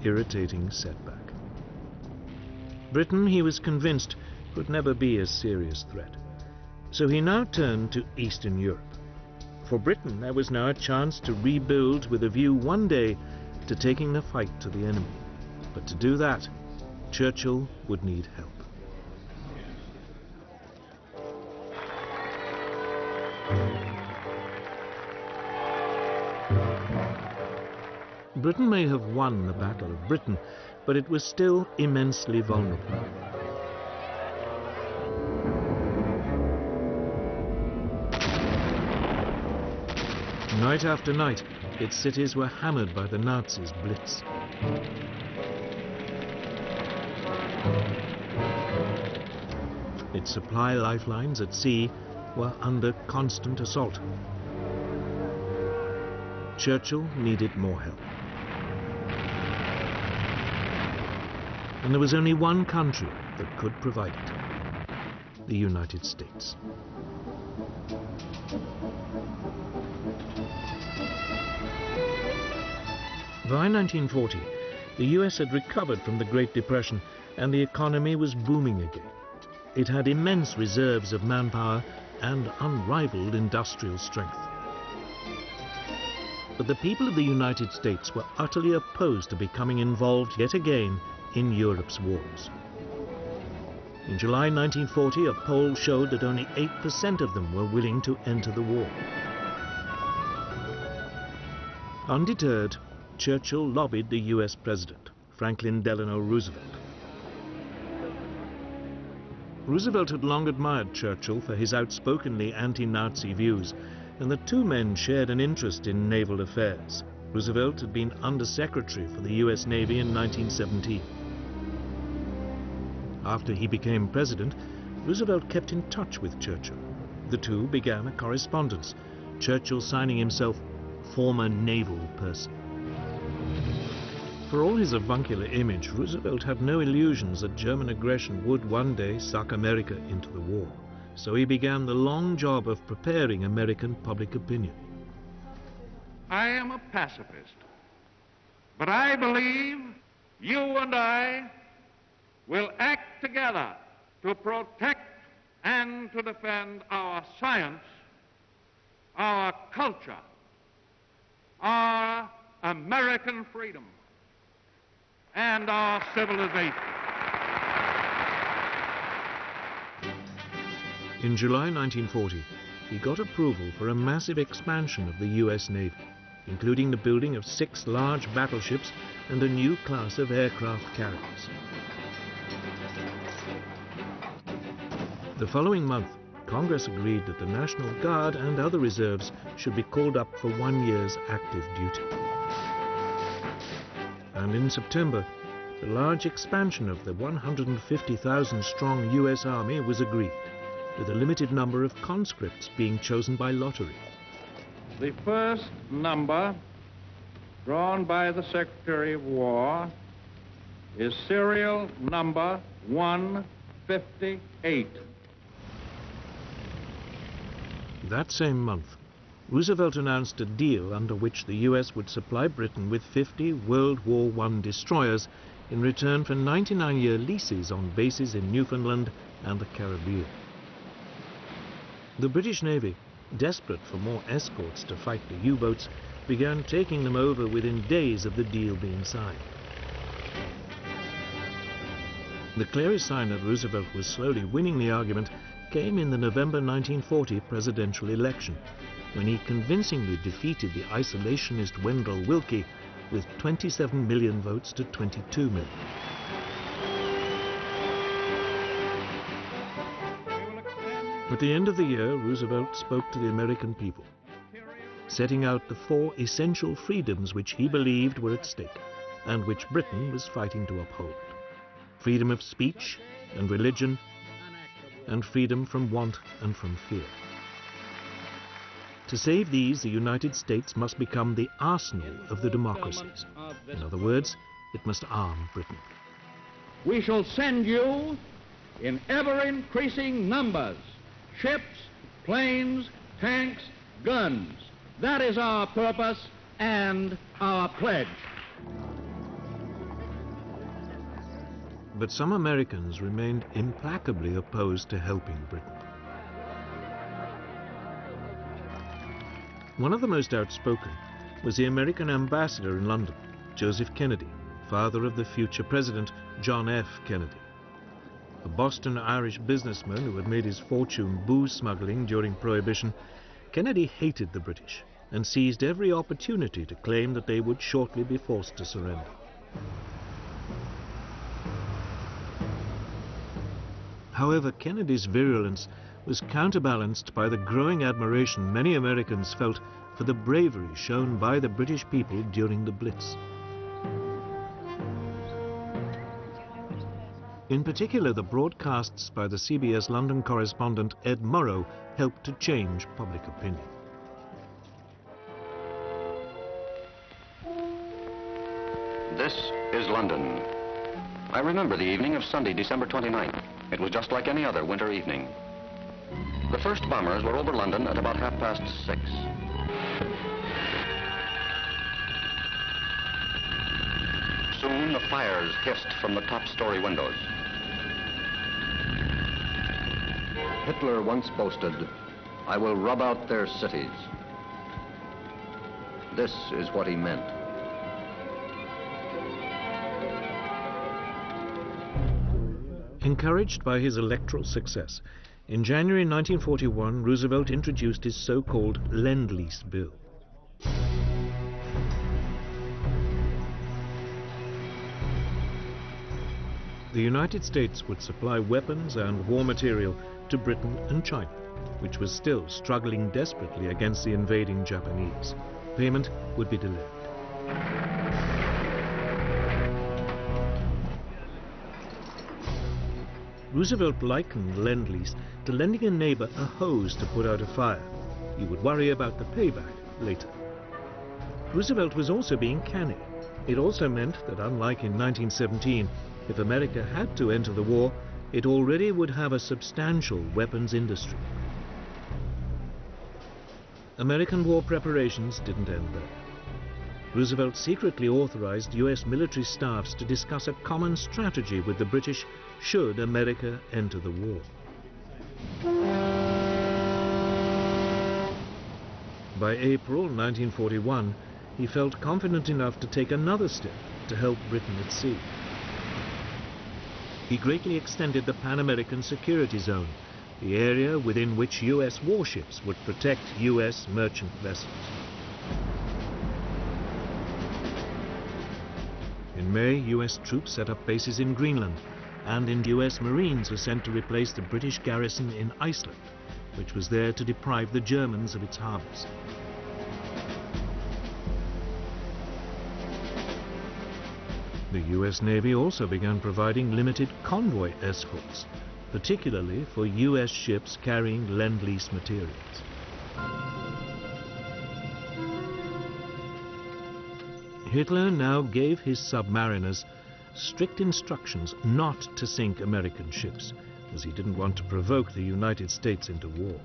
irritating setback. Britain, he was convinced, could never be a serious threat. So he now turned to Eastern Europe. For Britain, there was now a chance to rebuild with a view one day to taking the fight to the enemy. But to do that, Churchill would need help. Britain may have won the Battle of Britain, but it was still immensely vulnerable. Night after night, its cities were hammered by the Nazis' blitz. Its supply lifelines at sea were under constant assault. Churchill needed more help. And there was only one country that could provide it: the United States. By 1940, the US had recovered from the Great Depression and the economy was booming again. It had immense reserves of manpower and unrivaled industrial strength. But the people of the United States were utterly opposed to becoming involved yet again in Europe's wars. In July 1940, a poll showed that only 8% of them were willing to enter the war. Undeterred, Churchill lobbied the US President, Franklin Delano Roosevelt. Roosevelt had long admired Churchill for his outspokenly anti-Nazi views, and the two men shared an interest in naval affairs. Roosevelt had been Undersecretary for the US Navy in 1917. After he became president, Roosevelt kept in touch with Churchill. The two began a correspondence, Churchill signing himself former naval person. For all his avuncular image, Roosevelt had no illusions that German aggression would one day suck America into the war. So he began the long job of preparing American public opinion. I am a pacifist, but I believe you and I will act together to protect and to defend our science, our culture, our American freedom, and our civilization. In July 1940, he got approval for a massive expansion of the US Navy, including the building of 6 large battleships and a new class of aircraft carriers. The following month, Congress agreed that the National Guard and other reserves should be called up for 1 year's active duty. And in September, the large expansion of the 150,000-strong US Army was agreed, with a limited number of conscripts being chosen by lottery. The first number drawn by the Secretary of War is serial number 158. That same month, Roosevelt announced a deal under which the US would supply Britain with 50 World War I destroyers in return for 99-year leases on bases in Newfoundland and the Caribbean. The British Navy, desperate for more escorts to fight the U-boats, began taking them over within days of the deal being signed. The clearest sign that Roosevelt was slowly winning the argument came in the November 1940 presidential election, when he convincingly defeated the isolationist Wendell Willkie with 27 million votes to 22 million. At the end of the year, Roosevelt spoke to the American people, setting out the 4 essential freedoms which he believed were at stake, and which Britain was fighting to uphold: freedom of speech and religion, and freedom from want and from fear. To save these, the United States must become the arsenal of the democracies. In other words, it must arm Britain. We shall send you in ever-increasing numbers ships, planes, tanks, guns. That is our purpose and our pledge. But some Americans remained implacably opposed to helping Britain. One of the most outspoken was the American ambassador in London, Joseph Kennedy, father of the future president John F. Kennedy. A Boston Irish businessman who had made his fortune booze smuggling during Prohibition, Kennedy hated the British and seized every opportunity to claim that they would shortly be forced to surrender. However, Kennedy's virulence was counterbalanced by the growing admiration many Americans felt for the bravery shown by the British people during the Blitz. In particular, the broadcasts by the CBS London correspondent Ed Murrow helped to change public opinion. This is London. I remember the evening of Sunday, December 29th. It was just like any other winter evening. The first bombers were over London at about 6:30. Soon the fires hissed from the top-story windows. Hitler once boasted, "I will rub out their cities." This is what he meant. Encouraged by his electoral success, in January 1941, Roosevelt introduced his so-called Lend-Lease Bill. The United States would supply weapons and war material to Britain and China, which was still struggling desperately against the invading Japanese. Payment would be delayed. Roosevelt likened Lend-Lease to lending a neighbor a hose to put out a fire. You would worry about the payback later. Roosevelt was also being canny. It also meant that, unlike in 1917, if America had to enter the war, it already would have a substantial weapons industry. American war preparations didn't end there. Roosevelt secretly authorized U.S. military staffs to discuss a common strategy with the British should America enter the war. By April 1941, he felt confident enough to take another step to help Britain at sea. He greatly extended the Pan-American Security Zone, the area within which U.S. warships would protect U.S. merchant vessels. In May, U.S. troops set up bases in Greenland, and U.S. Marines were sent to replace the British garrison in Iceland, which was there to deprive the Germans of its harbors. The U.S. Navy also began providing limited convoy escorts, particularly for U.S. ships carrying Lend-Lease materials. Hitler now gave his submariners strict instructions not to sink American ships, as he didn't want to provoke the United States into war.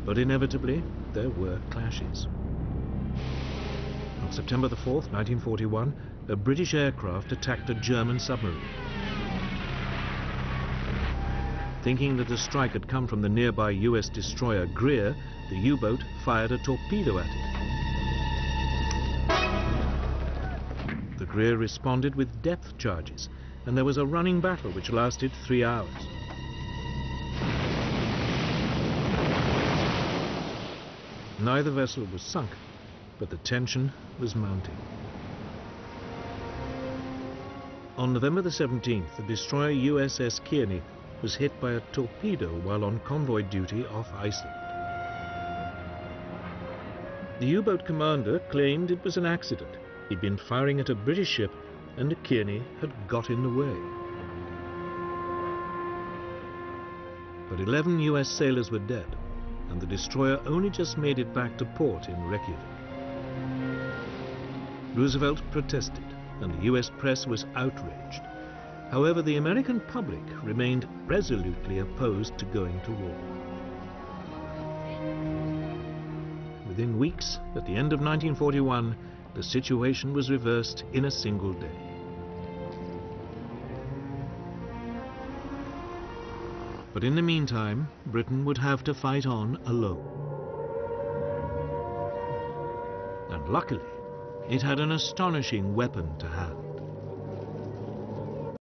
But inevitably, there were clashes. On September the 4th, 1941, a British aircraft attacked a German submarine. Thinking that the strike had come from the nearby U.S. destroyer Greer, the U-boat fired a torpedo at it. The Greer responded with depth charges, and there was a running battle which lasted 3 hours. Neither vessel was sunk, but the tension was mounting. On November the 17th, the destroyer USS Kearney was hit by a torpedo while on convoy duty off Iceland. The U-boat commander claimed it was an accident. He'd been firing at a British ship and Kearney had got in the way. But 11 US sailors were dead, and the destroyer only just made it back to port in Reykjavik. Roosevelt protested, and the US press was outraged. However, the American public remained resolutely opposed to going to war. Within weeks, at the end of 1941, the situation was reversed in a single day. But in the meantime, Britain would have to fight on alone. And luckily, it had an astonishing weapon to hand.